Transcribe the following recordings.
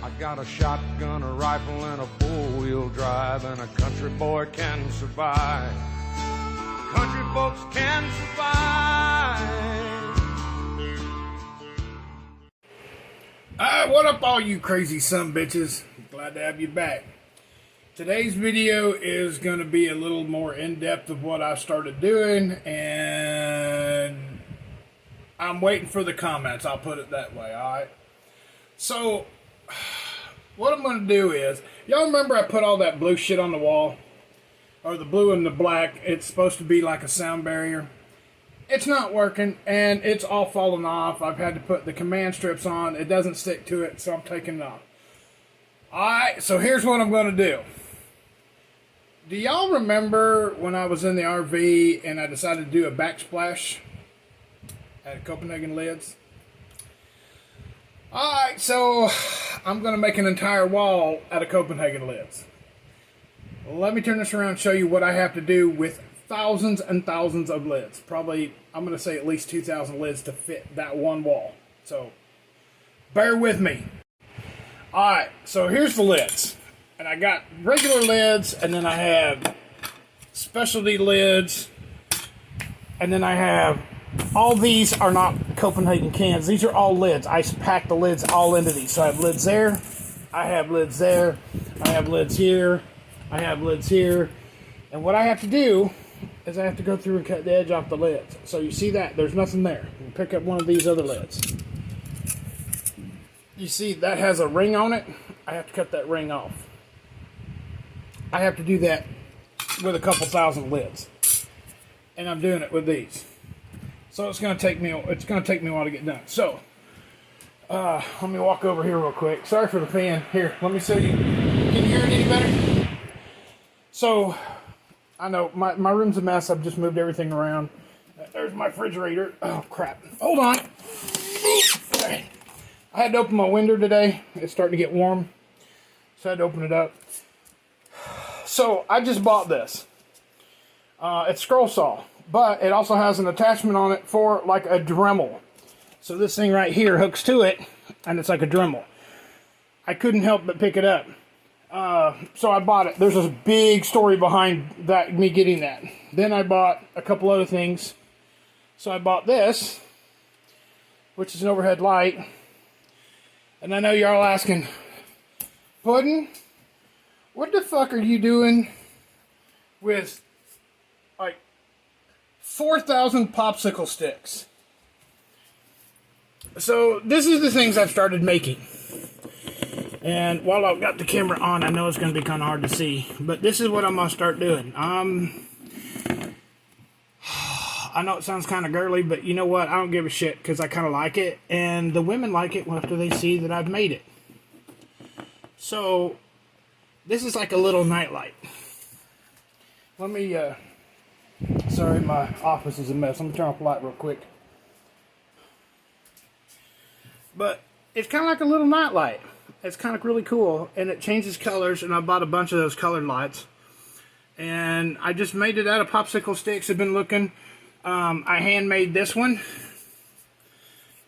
I got a shotgun, a rifle, and a four-wheel drive, and a country boy can survive. Country folks can survive. What up, all you crazy sumbitches? Glad to have you back. Today's video is going to be a little more in-depth of what I started doing, and I'm waiting for the comments. I'll put it that way, alright? So, what I'm going to do is, y'all remember I put all that blue shit on the wall? Or the blue and the black. It's supposed to be like a sound barrier. It's not working, and it's all falling off. I've had to put the command strips on. It doesn't stick to it, so I'm taking it off. Alright, so here's what I'm going to do. Do y'all remember when I was in the RV and I decided to do a backsplash at Copenhagen Lids? Alright, so I'm going to make an entire wall out of Copenhagen Lids. Let me turn this around and show you what I have to do with thousands and thousands of lids. Probably, I'm going to say at least 2,000 lids to fit that one wall. So, bear with me. Alright, so here's the lids. And I got regular lids, and then I have specialty lids, and then I have, all these are not Copenhagen cans. These are all lids. I packed the lids all into these. So I have lids there, I have lids there, I have lids here, I have lids here. And what I have to do is I have to go through and cut the edge off the lids. So you see that? There's nothing there. You pick up one of these other lids. You see that has a ring on it? I have to cut that ring off. I have to do that with a couple thousand lids. And I'm doing it with these. So it's going to take me a while to get done. So, let me walk over here real quick. Sorry for the fan. Here, let me show you. Can you hear it any better? So, I know my room's a mess. I've just moved everything around. There's my refrigerator. Oh, crap. Hold on. I had to open my window today. It's starting to get warm. So I had to open it up. So, I just bought this. It's scroll saw. But it also has an attachment on it for like a Dremel. So this thing right here hooks to it. And it's like a Dremel. I couldn't help but pick it up. So I bought it. There's this big story behind that, me getting that. Then I bought a couple other things. So I bought this, which is an overhead light. And I know you're all asking, Puddin', what the fuck are you doing with like 4,000 popsicle sticks? So this is the things I've started making. And while I've got the camera on, I know it's going to be kind of hard to see. But this is what I'm going to start doing. I know it sounds kind of girly, but you know what? I don't give a shit because I kind of like it. And the women like it after they see that I've made it. So, this is like a little nightlight. Let me, sorry, my office is a mess. Let me turn off the light real quick. But, it's kind of like a little nightlight. It's kind of really cool, and it changes colors, and I bought a bunch of those colored lights. And I just made it out of popsicle sticks. I've been looking. I handmade this one.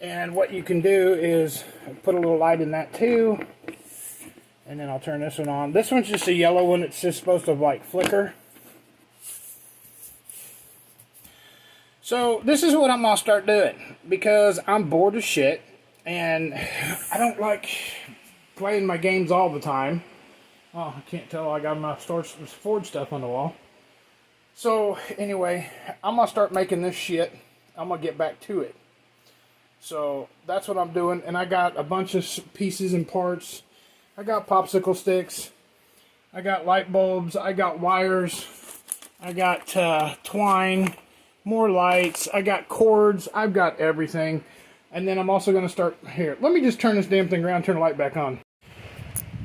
And what you can do is put a little light in that too. And then I'll turn this one on. This one's just a yellow one. It's just supposed to like flicker. So this is what I'm going to start doing. Because I'm bored as shit. And I don't like playing my games all the time. Oh, I can't tell. I got my Forge stuff on the wall. So, anyway, I'm going to start making this shit. I'm going to get back to it. So, that's what I'm doing. And I got a bunch of pieces and parts. I got popsicle sticks. I got light bulbs. I got wires. I got twine. More lights. I got cords. I've got everything. And then I'm also going to start here. Let me just turn this damn thing around, turn the light back on.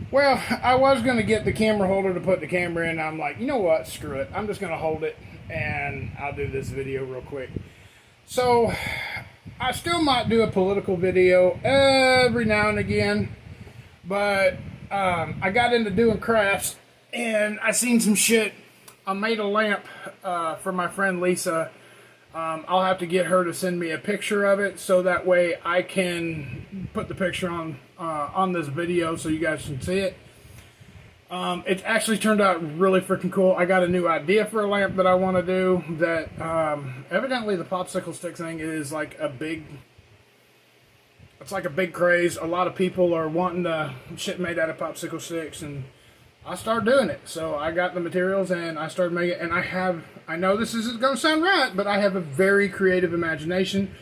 Well, I was going to get the camera holder to put the camera in. I'm like, you know what? Screw it. I'm just going to hold it, and I'll do this video real quick. So, I still might do a political video every now and again. But, I got into doing crafts, and I seen some shit. I made a lamp for my friend Lisa. I'll have to get her to send me a picture of it so that way I can put the picture on this video so you guys can see it. It actually turned out really freaking cool. I got a new idea for a lamp that I want to do that evidently the popsicle stick thing is like a big... It's like a big craze. A lot of people are wanting the shit made out of popsicle sticks, and I started doing it. So I got the materials and I started making it, and I know this isn't going to sound right, but I have a very creative imagination,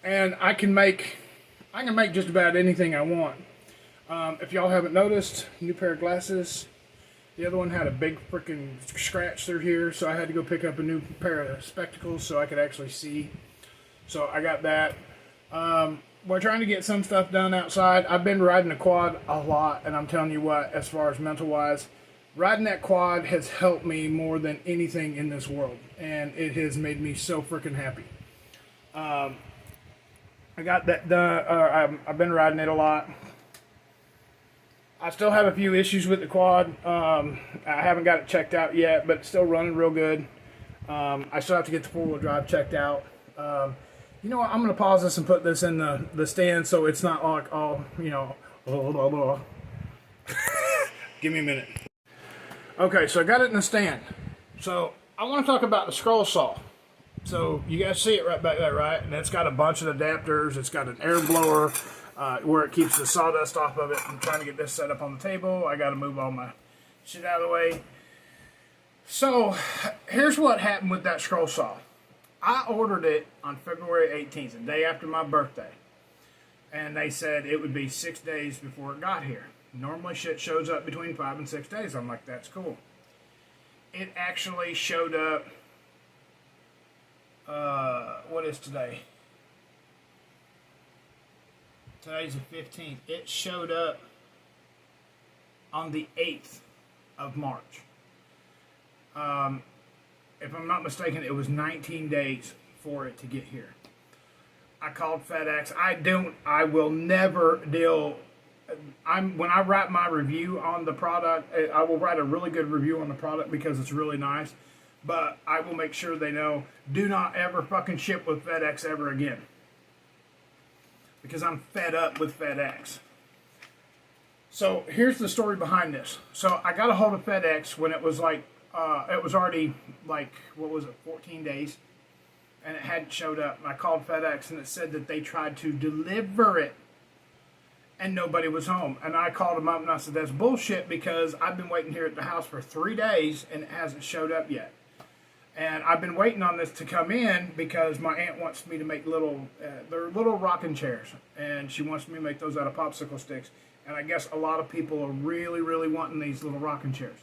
and I can make just about anything I want. If y'all haven't noticed, new pair of glasses. The other one had a big freaking scratch through here, so I had to go pick up a new pair of spectacles so I could actually see. So I got that. We're trying to get some stuff done outside. I've been riding a quad a lot, and I'm telling you what, as far as mental-wise, riding that quad has helped me more than anything in this world, and it has made me so freaking happy. I got that done. I've been riding it a lot. I still have a few issues with the quad. I haven't got it checked out yet, but it's still running real good. I still have to get the four-wheel drive checked out. You know what, I'm going to pause this and put this in the stand so it's not like all, you know, blah, blah, blah. Give me a minute. Okay, so I got it in the stand. So I want to talk about the scroll saw. So you guys see it right back there, right? And it's got a bunch of adapters. It's got an air blower where it keeps the sawdust off of it. I'm trying to get this set up on the table. I got to move all my shit out of the way. So here's what happened with that scroll saw. I ordered it on February 18th, the day after my birthday. And they said it would be 6 days before it got here. Normally shit shows up between 5 and 6 days. I'm like, that's cool. It actually showed up, what is today? Today's the 15th. It showed up on the 8th of March. If I'm not mistaken, it was 19 days for it to get here. I called FedEx. I will never deal. When I write my review on the product, I will write a really good review on the product because it's really nice. But I will make sure they know, do not ever fucking ship with FedEx ever again. Because I'm fed up with FedEx. So here's the story behind this. So I got a hold of FedEx when it was like, it was already like, what was it, 14 days, and it hadn't showed up. And I called FedEx, and it said that they tried to deliver it, and nobody was home. And I called them up, and I said, that's bullshit, because I've been waiting here at the house for 3 days, and it hasn't showed up yet. And I've been waiting on this to come in because my aunt wants me to make little, they're little rocking chairs, and she wants me to make those out of popsicle sticks. And I guess a lot of people are really, really wanting these little rocking chairs.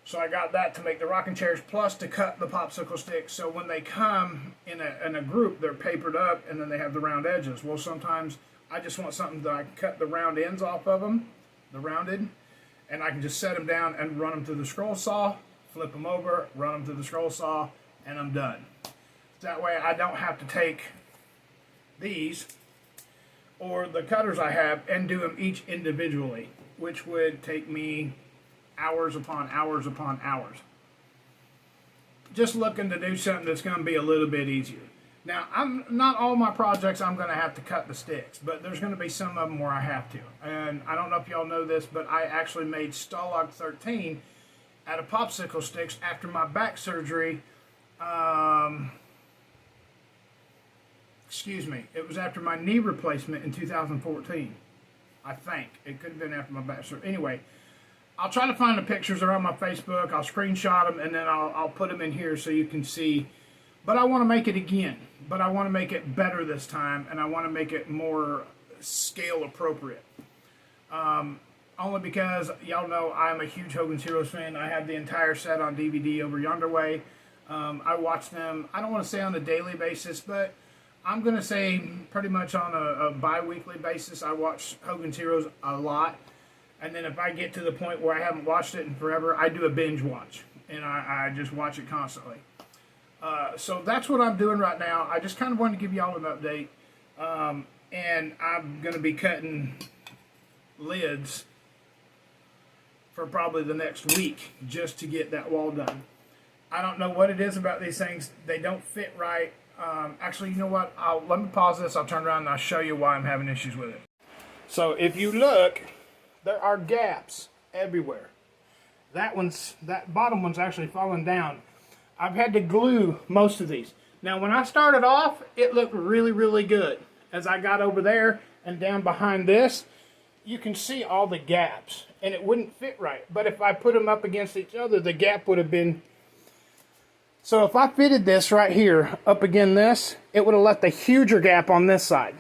So I got that to make the rocking chairs, plus to cut the popsicle sticks. So when they come in a group, they're papered up, and then they have the round edges. Well, sometimes I just want something that I can cut the round ends off of them, the rounded, and I can just set them down and run them through the scroll saw, flip them over, run them through the scroll saw, and I'm done. That way I don't have to take these or the cutters I have and do them each individually, which would take me hours upon hours upon hours. Just looking to do something that's going to be a little bit easier. Now, not all my projects I'm going to have to cut the sticks, but there's going to be some of them where I have to. And I don't know if y'all know this, but I actually made Stalag 13 out of popsicle sticks after my back surgery. Excuse me. It was after my knee replacement in 2014. I think. It could have been after my back surgery. Anyway, I'll try to find the pictures. They're on my Facebook. I'll screenshot them, and then I'll put them in here so you can see. But I want to make it again. But I want to make it better this time, and I want to make it more scale appropriate. Only because y'all know I'm a huge Hogan's Heroes fan. I have the entire set on DVD over yonder way. I watch them, I don't want to say on a daily basis, but I'm going to say pretty much on a bi-weekly basis. I watch Hogan's Heroes a lot. And then if I get to the point where I haven't watched it in forever, I do a binge watch. And I just watch it constantly. So that's what I'm doing right now. I just kind of wanted to give y'all an update. And I'm going to be cutting lids for probably the next week just to get that wall done. I don't know what it is about these things. They don't fit right. Actually, you know what? Let me pause this. I'll turn around and I'll show you why I'm having issues with it. So if you look, there are gaps everywhere. That bottom one's actually falling down. I've had to glue most of these. Now, when I started off, it looked really, really good. As I got over there and down behind this, you can see all the gaps, and it wouldn't fit right. But if I put them up against each other, the gap would have been... So if I fitted this right here up against this, it would have left a huger gap on this side.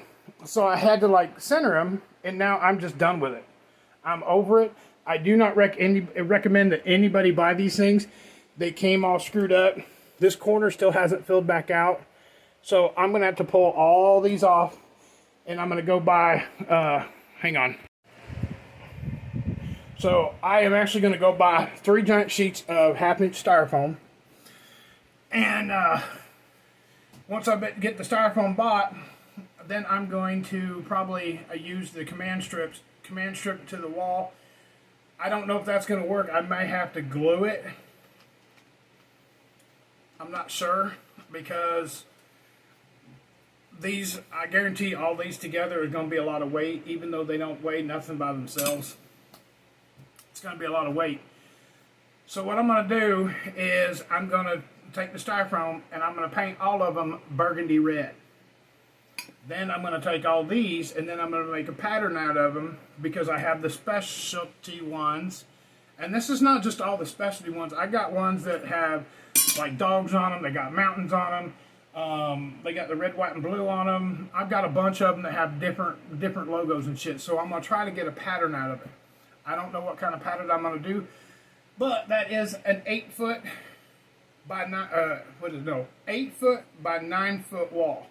So I had to like center them, and now I'm just done with it. I'm over it. I do not recommend that anybody buy these things. They came all screwed up. This corner still hasn't filled back out. So I'm going to have to pull all these off, and I'm going to go buy, hang on. So I am actually going to go buy 3 giant sheets of 1/2-inch styrofoam. And once I get the styrofoam bought, then I'm going to probably use the command strip to the wall. I don't know if that's going to work. I may have to glue it. I'm not sure, because these, I guarantee all these together are going to be a lot of weight, even though they don't weigh nothing by themselves. It's going to be a lot of weight. So what I'm going to do is I'm going to take the styrofoam and I'm going to paint all of them burgundy red. Then I'm going to take all these and then I'm going to make a pattern out of them, because I have the specialty ones. And this is not just all the specialty ones. I got ones that have like dogs on them. They got mountains on them. They got the red, white, and blue on them. I've got a bunch of them that have different logos and shit. So I'm going to try to get a pattern out of it. I don't know what kind of pattern I'm going to do. But that is an 8 foot by 8 foot by 9 foot wall.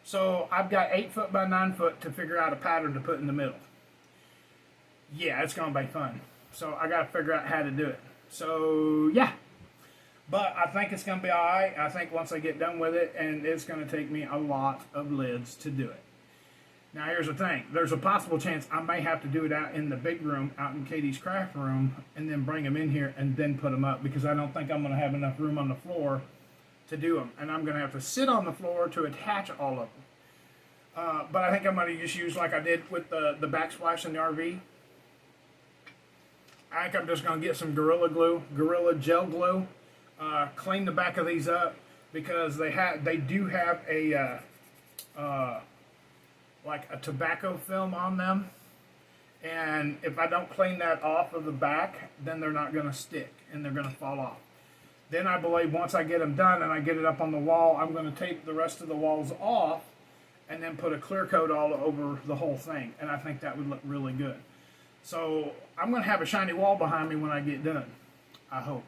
So I've got 8 foot by 9 foot to figure out a pattern to put in the middle. Yeah, it's gonna be fun. So I gotta figure out how to do it. So yeah, but I think it's gonna be all right. I think once I get done with it, and it's gonna take me a lot of lids to do it. Now here's the thing, there's a possible chance I may have to do it out in the big room, out in Katie's craft room, and then bring them in here and then put them up, because I don't think I'm going to have enough room on the floor to do them. And I'm going to have to sit on the floor to attach all of them. But I think I'm going to just use like I did with the backsplash in the RV. I think I'm just going to get some Gorilla Gel glue, clean the back of these up, because they do have a... like a tobacco film on them, and if I don't clean that off of the back, then they're not going to stick and they're going to fall off. Then I believe once I get them done and I get it up on the wall, I'm going to tape the rest of the walls off and then put a clear coat all over the whole thing, and I think that would look really good. So I'm going to have a shiny wall behind me when I get done, I hope.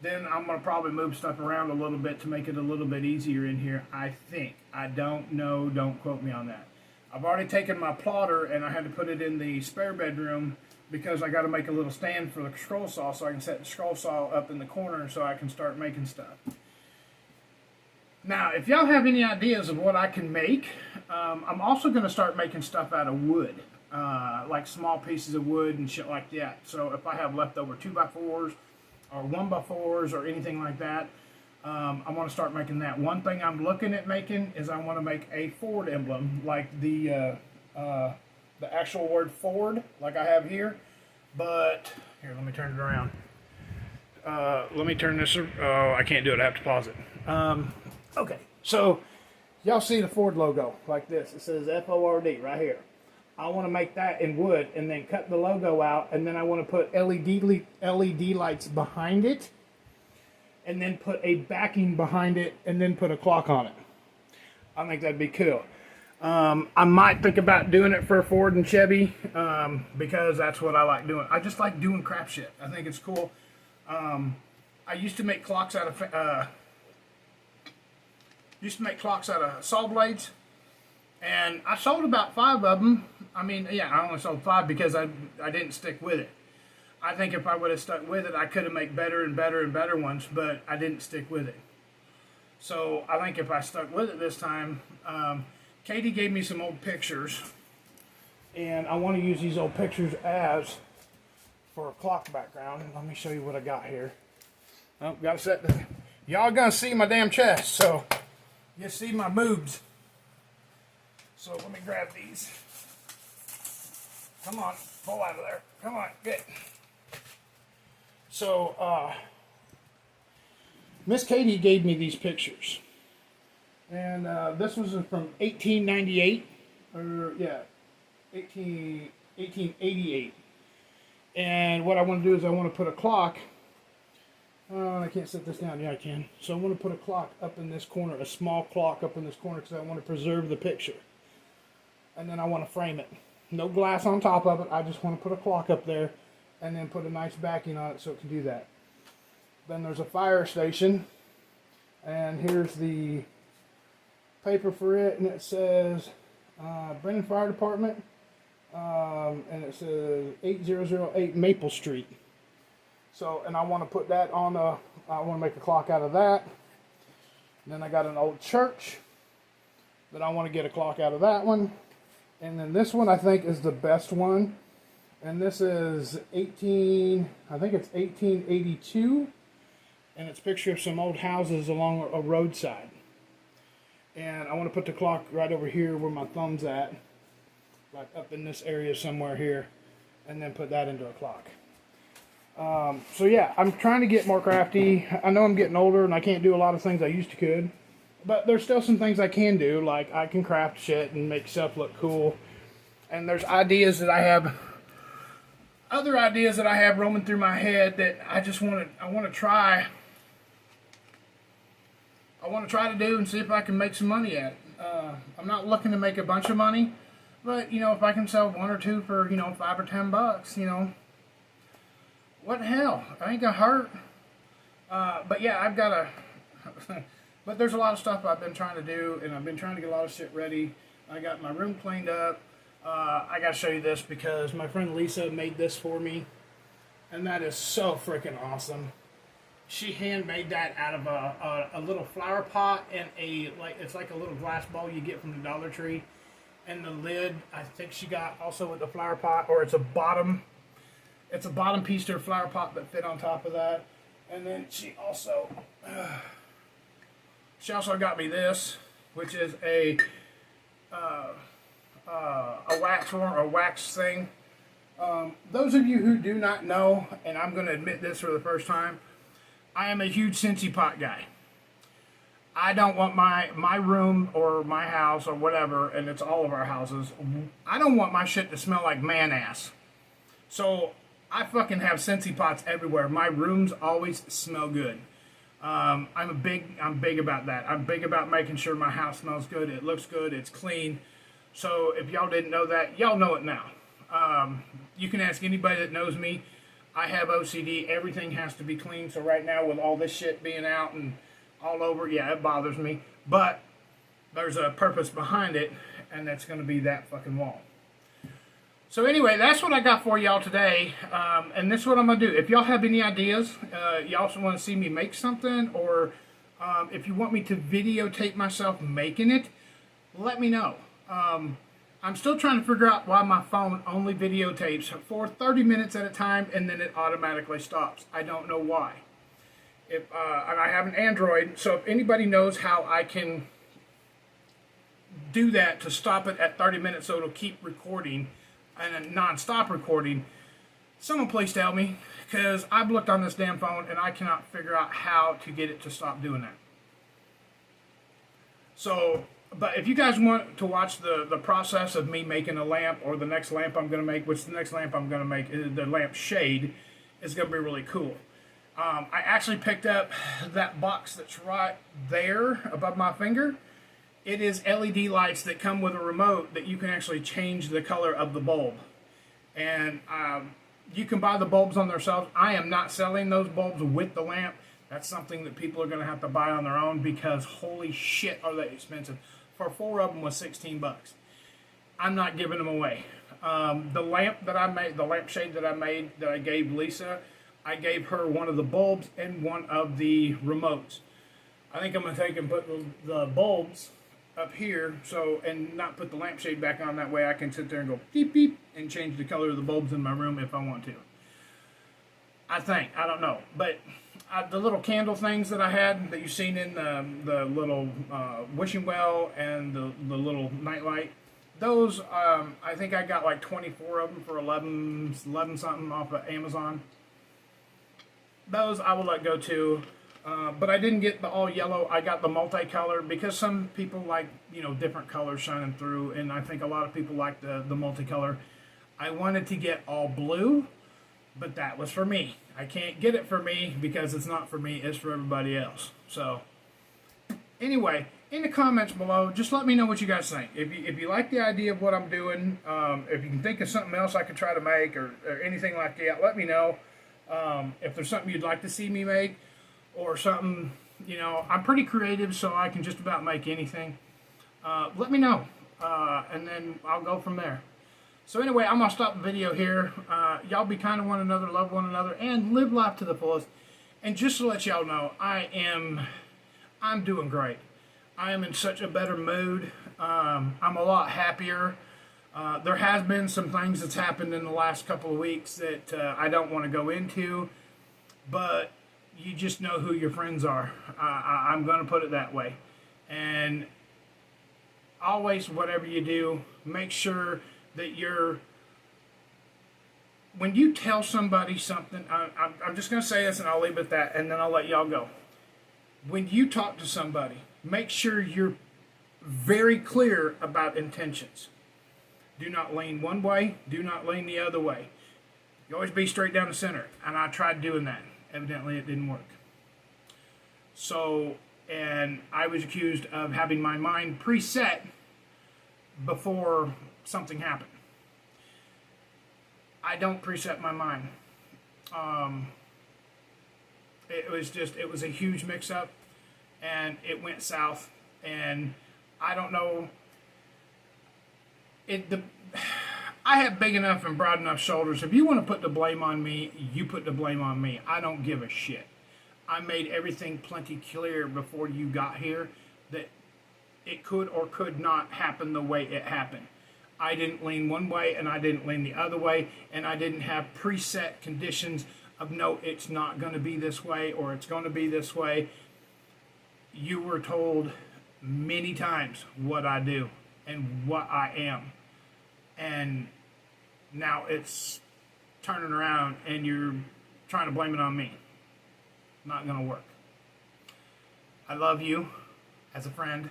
Then I'm going to probably move stuff around a little bit to make it a little bit easier in here, I think. I don't know. Don't quote me on that. I've already taken my plotter and I had to put it in the spare bedroom, because I got to make a little stand for the scroll saw so I can set the scroll saw up in the corner so I can start making stuff. Now, if y'all have any ideas of what I can make, I'm also going to start making stuff out of wood. Like small pieces of wood and shit like that. So if I have leftover 2x4s, or 1x4s or anything like that, I want to start making that. One thing I'm looking at making is I want to make a Ford emblem, like the actual word Ford, like I have here. But here, let me turn it around. Let me turn this. Oh, I can't do it. I have to pause it. Okay, so y'all see the Ford logo like this. It says F-O-R-D right here. I want to make that in wood and then cut the logo out, and then I want to put LED lights behind it, and then put a backing behind it, and then put a clock on it. I think that'd be cool. I might think about doing it for Ford and Chevy, because that's what I like doing. I just like doing crap shit. I think it's cool. I used to make clocks out of saw blades. And I sold about 5 of them. I mean, yeah, I only sold 5 because I didn't stick with it. I think if I would have stuck with it, I could have made better and better and better ones, but I didn't stick with it. So I think if I stuck with it this time, Katie gave me some old pictures, and I want to use these old pictures as for a clock background. Let me show you what I got here. Oh, gotta set the... Y'all gonna see my damn chest, so you see my boobs. So let me grab these. Come on, pull out of there. Come on, good. So, Miss Katie gave me these pictures. And this was from 1898, or yeah, 1888. And what I want to do is I want to put a clock. I can't set this down. Yeah, I can. So I want to put a clock up in this corner, a small clock up in this corner, because I want to preserve the picture. And then I want to frame it. No glass on top of it. I just want to put a clock up there and then put a nice backing on it so it can do that. Then there's a fire station. And here's the paper for it. And it says Brennan Fire Department. And it says 8008 Maple Street. So, and I want to put that on I want to make a clock out of that. And then I got an old church that I want to get a clock out of that one. And then this one I think is the best one. And this is I think it's 1882. And it's a picture of some old houses along a roadside. And I want to put the clock right over here where my thumb's at. Like up in this area somewhere here. And then put that into a clock. So yeah, I'm trying to get more crafty. I know I'm getting older and I can't do a lot of things I used to could. But there's still some things I can do. Like I can craft shit and make stuff look cool. And there's ideas that I have, other ideas that I have roaming through my head that I want to try. I want to try to do and see if I can make some money at it. I'm not looking to make a bunch of money. But, you know, if I can sell one or two for, you know, $5 or $10, you know, what the hell? I ain't gonna hurt. But yeah, I've got but there's a lot of stuff I've been trying to do, and I've been trying to get a lot of shit ready. I got my room cleaned up. I gotta show you this because my friend Lisa made this for me, and that is so freaking awesome. She handmade that out of a little flower pot and it's like a little glass bowl you get from the Dollar Tree, and the lid I think she got also with the flower pot, or it's a bottom piece to her flower pot that fit on top of that. And then she also got me this, which is a wax thing. Those of you who do not know, and I'm going to admit this for the first time, I am a huge Scentsy pot guy. I don't want my room or my house or whatever, and it's all of our houses, I don't want my shit to smell like man ass. So I fucking have Scentsy pots everywhere. My rooms always smell good. I'm big about that. I'm big about making sure my house smells good. It looks good. It's clean. So if y'all didn't know that, y'all know it now. You can ask anybody that knows me. I have OCD. Everything has to be clean. So right now with all this shit being out and all over, yeah, it bothers me. But there's a purpose behind it, and that's going to be that fucking wall. So anyway, that's what I got for y'all today, and this is what I'm going to do. If y'all have any ideas, y'all also want to see me make something, or if you want me to videotape myself making it, let me know. I'm still trying to figure out why my phone only videotapes for 30 minutes at a time, and then it automatically stops. I don't know why. And I have an Android, so if anybody knows how I can do that to stop it at 30 minutes so it'll keep recording, and a non-stop recording, someone please tell me, because I've looked on this damn phone and I cannot figure out how to get it to stop doing that. So, but if you guys want to watch the process of me making a lamp, or the next lamp I'm going to make, which the next lamp I'm going to make, the lamp shade, is going to be really cool. I actually picked up that box that's right there above my finger. It is LED lights that come with a remote that you can actually change the color of the bulb. And you can buy the bulbs on themselves. I am not selling those bulbs with the lamp. That's something that people are going to have to buy on their own, because holy shit are they expensive. For 4 of them was $16. I'm not giving them away. The lamp that I made, the lampshade that I made, that I gave Lisa, I gave her one of the bulbs and one of the remotes. I think I'm going to take and put the bulbs up here, so, and not put the lampshade back on. That way I can sit there and go beep beep and change the color of the bulbs in my room if I want to. I think, I don't know, but the little candle things that I had that you've seen in the little wishing well and the little nightlight. Those, I think I got like 24 of them for 11 something off of Amazon. Those I will let go too. But I didn't get the all yellow. I got the multicolor because some people like, different colors shining through, and I think a lot of people like the multicolor. I wanted to get all blue, but that was for me. I can't get it for me because it's not for me, it's for everybody else. So, anyway, in the comments below, just let me know what you guys think. If you like the idea of what I'm doing, if you can think of something else I could try to make or anything like that, let me know. If there's something you'd like to see me make or something, I'm pretty creative, so I can just about make anything. Let me know, and then I'll go from there. So anyway, I'm going to stop the video here. Y'all be kind to one another, love one another, and live life to the fullest. And just to let y'all know, I'm doing great. I am in such a better mood. I'm a lot happier. There has been some things that's happened in the last couple of weeks that I don't want to go into, but you just know who your friends are. I'm going to put it that way. And always, whatever you do, make sure that when you tell somebody something, I'm just going to say this and I'll leave it at that, and then I'll let y'all go. When you talk to somebody, make sure you're very clear about intentions. Do not lean one way, do not lean the other way. You always be straight down the center, and I tried doing that. Evidently, it didn't work. So, and I was accused of having my mind preset before something happened. I don't preset my mind. It was a huge mix-up, and it went south, and I don't know. I have big enough and broad enough shoulders. If you want to put the blame on me, you put the blame on me. I don't give a shit. I made everything plenty clear before you got here that it could or could not happen the way it happened. I didn't lean one way and I didn't lean the other way, and I didn't have preset conditions of no, it's not going to be this way or it's going to be this way. You were told many times what I do and what I am. And now it's turning around and you're trying to blame it on me. Not going to work. I love you as a friend,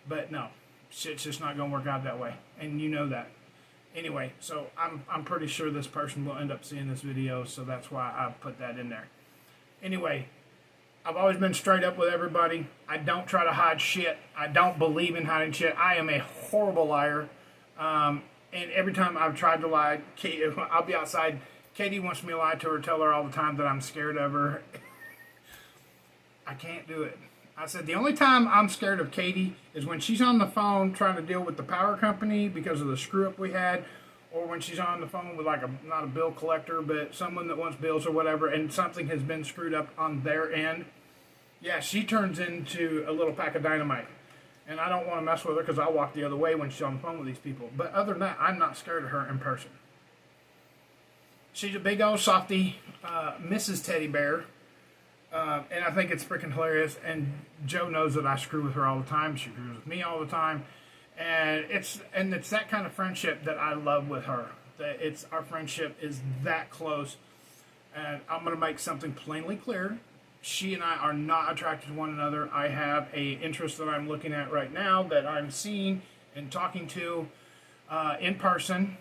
but no, shit's just not going to work out that way. And you know that. Anyway, so I'm pretty sure this person will end up seeing this video, so that's why I put that in there. Anyway, I've always been straight up with everybody. I don't try to hide shit. I don't believe in hiding shit. I am a horrible liar. And every time I've tried to lie, I'll be outside. Katie wants me to lie to her, tell her all the time that I'm scared of her. I can't do it. I said the only time I'm scared of Katie is when she's on the phone trying to deal with the power company because of the screw up we had, or when she's on the phone with not a bill collector, but someone that wants bills or whatever, and something has been screwed up on their end. Yeah, she turns into a little pack of dynamite. And I don't want to mess with her because I'll walk the other way when she's on the phone with these people. But other than that, I'm not scared of her in person. She's a big old softy, Mrs. Teddy Bear. And I think it's freaking hilarious. And Joe knows that I screw with her all the time. She screws with me all the time. And it's that kind of friendship that I love with her. Our friendship is that close. And I'm going to make something plainly clear. She and I are not attracted to one another. I have a interest that I'm looking at right now that I'm seeing and talking to in person.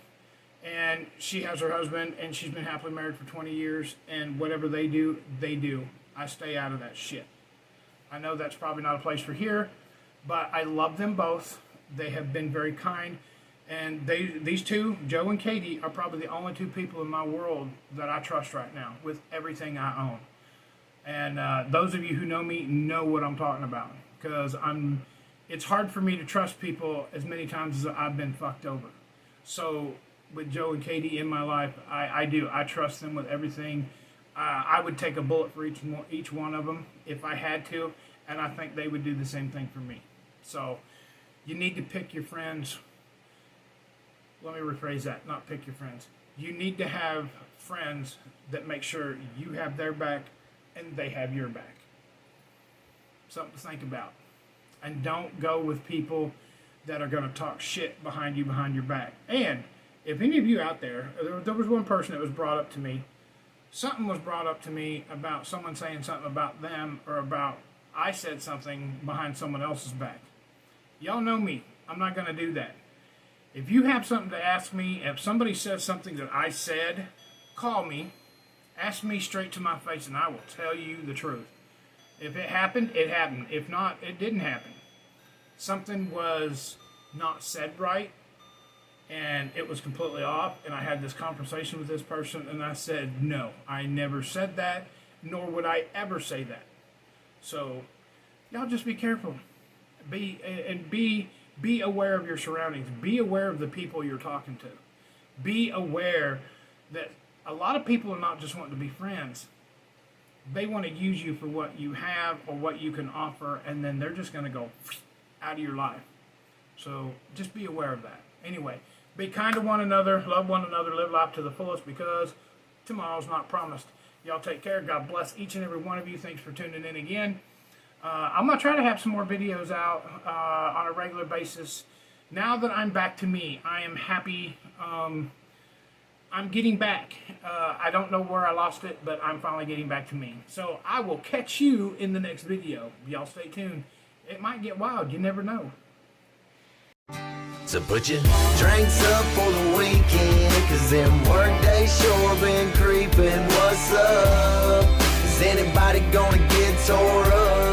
And she has her husband, and she's been happily married for 20 years. And whatever they do, they do. I stay out of that shit. I know that's probably not a place for here, but I love them both. They have been very kind. And these two, Joe and Katie, are probably the only two people in my world that I trust right now with everything I own. And those of you who know me know what I'm talking about, because it's hard for me to trust people as many times as I've been fucked over. So with Joe and Katie in my life, I do. I trust them with everything. I would take a bullet for each one of them if I had to, and I think they would do the same thing for me. So you need to pick your friends. Let me rephrase that, not pick your friends. You need to have friends that make sure you have their back and they have your back. Something to think about. And don't go with people that are going to talk shit behind your back. And if any of you out there was one person that was brought up to me, something was brought up to me about someone saying something about them, or about I said something behind someone else's back. Y'all know me. I'm not going to do that. If you have something to ask me, if somebody says something that I said, call me, ask me straight to my face, and I will tell you the truth. If it happened, it happened. If not, it didn't happen. Something was not said right, and it was completely off, and I had this conversation with this person, and I said, no, I never said that, nor would I ever say that. So, y'all just be careful. Be aware of your surroundings. Be aware of the people you're talking to. Be aware that a lot of people are not just wanting to be friends. They want to use you for what you have or what you can offer, and then they're just going to go out of your life. So just be aware of that. Anyway, be kind to one another, love one another, live life to the fullest, because tomorrow's not promised. Y'all take care. God bless each and every one of you. Thanks for tuning in again. I'm going to try to have some more videos out on a regular basis. Now that I'm back to me, I am happy. I'm getting back. I don't know where I lost it, but I'm finally getting back to me. So I will catch you in the next video. Y'all stay tuned. It might get wild. You never know. So put your drinks up for the weekend, 'cause them work days sure been creeping. What's up? Is anybody gonna get tore up?